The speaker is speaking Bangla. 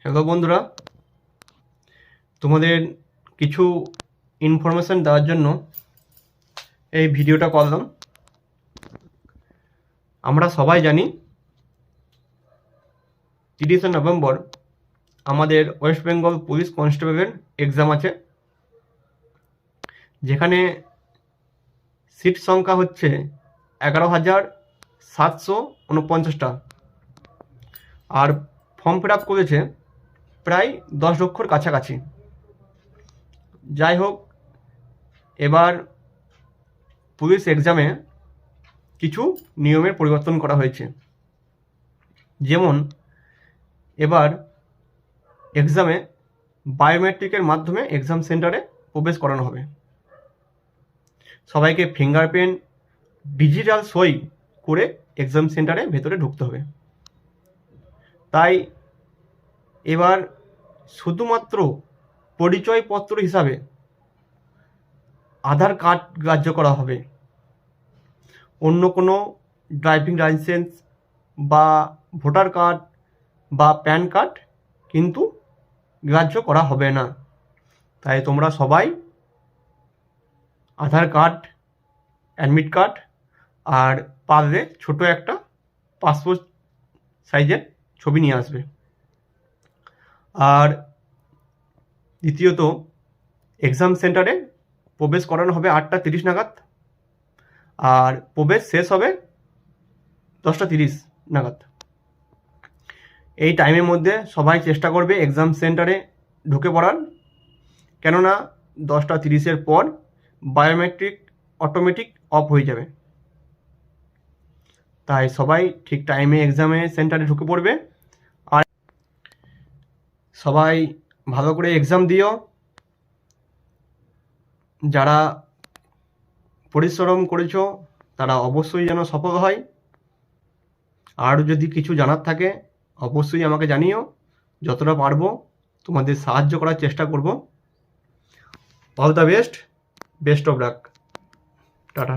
হ্যালো বন্ধুরা, তোমাদের কিছু ইনফরমেশান দেওয়ার জন্য এই ভিডিওটা করলাম। আমরা সবাই জানি 30শে নভেম্বর আমাদের ওয়েস্ট বেঙ্গল পুলিশ কনস্টেবলের এক্সাম আছে, যেখানে সিট সংখ্যা হচ্ছে 11,749টা, আর ফর্ম ফিল আপ করেছে প্রায় 10 লক্ষর কাছাকাছি। যাই হোক, এবার পুলিশ এক্সামে কিছু নিয়মের পরিবর্তন করা হয়েছে। যেমন এবার এক্সামে বায়োমেট্রিকের মাধ্যমে এক্সাম সেন্টারে প্রবেশ করানো হবে। সবাইকে ফিঙ্গারপ্রিন্ট ডিজিটাল সই করে এক্সাম সেন্টারে ভেতরে ঢুকতে হবে। তাই এবার শুধুমাত্র পরিচয়পত্র হিসাবে আধার কার্ড গ্রাহ্য করা হবে। অন্য কোনো ড্রাইভিং লাইসেন্স বা ভোটার কার্ড বা প্যান কার্ড কিন্তু গ্রাহ্য করা হবে না। তাই তোমরা সবাই আধার কার্ড, অ্যাডমিট কার্ড আর পারলে ছোটো একটা পাসপোর্ট সাইজের ছবি নিয়ে আসবে। আর দ্বিতীয়ত, এক্সাম সেন্টারে প্রবেশ করানো হবে 8:30 নাগাদ, আর প্রবেশ শেষ হবে 10:30 নাগাদ। এই টাইমের মধ্যে সবাই চেষ্টা করবে এক্সাম সেন্টারে ঢুকে পড়ার, কেননা 10:30-এর পর বায়োমেট্রিক অটোমেটিক অফ হয়ে যাবে। তাই সবাই ঠিক টাইমে এক্সামে সেন্টারে ঢুকে পড়বে। আর সবাই ভালো করে এক্সাম দিও। যারা পরিশ্রম করেছো তারা অবশ্যই যেন সফল হয়। আর যদি কিছু জানার থাকে অবশ্যই আমাকে জানিও, যতটা পারবো তোমাদের সাহায্য করার চেষ্টা করব। All the best, best of luck, tata.